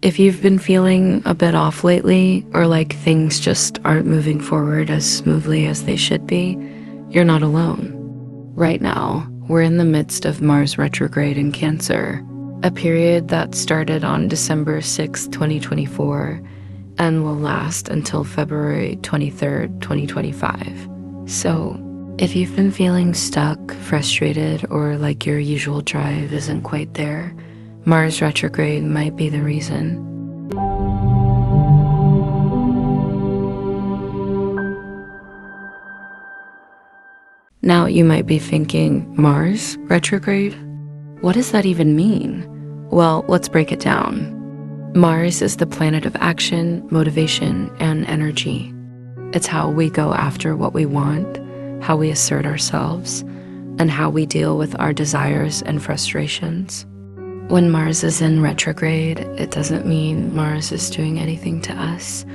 If you've been feeling a bit off lately, or like things just aren't moving forward as smoothly as they should be, you're not alone. Right now, we're in the midst of Mars retrograde in Cancer, a period that started on December 6, 2024, and will last until February 23rd, 2025. So, if you've been feeling stuck, frustrated, or like your usual drive isn't quite there, Mars retrograde might be the reason. Now you might be thinking, Mars retrograde? What does that even mean? Well, let's break it down. Mars is the planet of action, motivation, and energy. It's how we go after what we want, how we assert ourselves, and how we deal with our desires and frustrations. When Mars is in retrograde, it doesn't mean Mars is doing anything to us.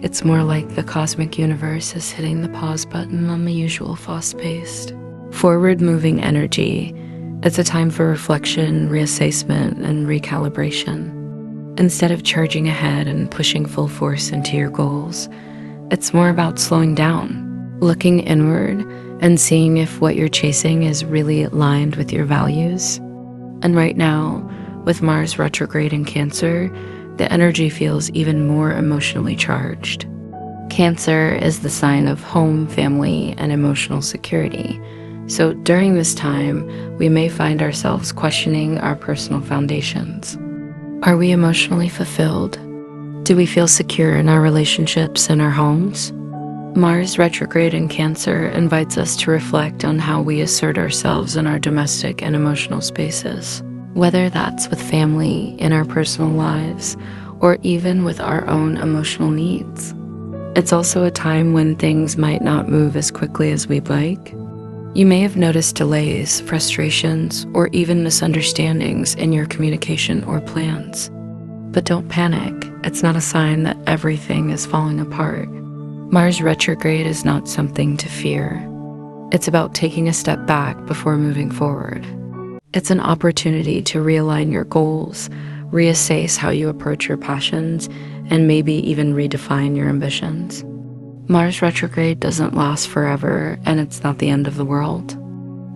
It's more like the cosmic universe is hitting the pause button on the usual fast-paced, forward-moving energy. It's a time for reflection, reassessment, and recalibration. Instead of charging ahead and pushing full force into your goals, it's more about slowing down, looking inward, and seeing if what you're chasing is really aligned with your values. And right now, with Mars retrograde in Cancer, the energy feels even more emotionally charged. Cancer is the sign of home, family, and emotional security. So during this time, we may find ourselves questioning our personal foundations. Are we emotionally fulfilled? Do we feel secure in our relationships and our homes? Mars retrograde in Cancer invites us to reflect on how we assert ourselves in our domestic and emotional spaces, whether that's with family, in our personal lives, or even with our own emotional needs. It's also a time when things might not move as quickly as we'd like. You may have noticed delays, frustrations, or even misunderstandings in your communication or plans. But don't panic. It's not a sign that everything is falling apart. Mars retrograde is not something to fear. It's about taking a step back before moving forward. It's an opportunity to realign your goals, reassess how you approach your passions, and maybe even redefine your ambitions. Mars retrograde doesn't last forever, and it's not the end of the world.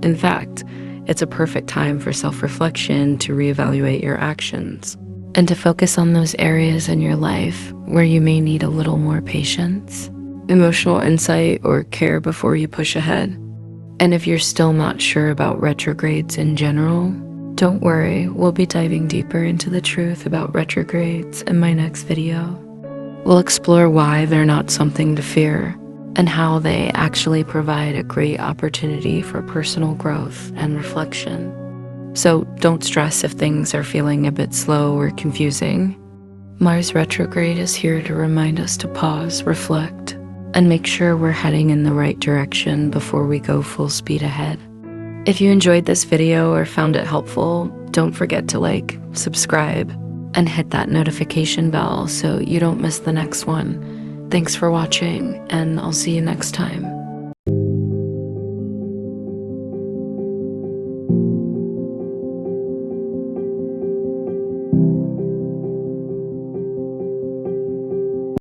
In fact, it's a perfect time for self-reflection, to reevaluate your actions, and to focus on those areas in your life where you may need a little more patience, emotional insight, or care before you push ahead. And if you're still not sure about retrogrades in general, don't worry, we'll be diving deeper into the truth about retrogrades in my next video. We'll explore why they're not something to fear, and how they actually provide a great opportunity for personal growth and reflection. So don't stress if things are feeling a bit slow or confusing. Mars retrograde is here to remind us to pause, reflect, and make sure we're heading in the right direction before we go full speed ahead. If you enjoyed this video or found it helpful, don't forget to like, subscribe, and hit that notification bell so you don't miss the next one. Thanks for watching, and I'll see you next time.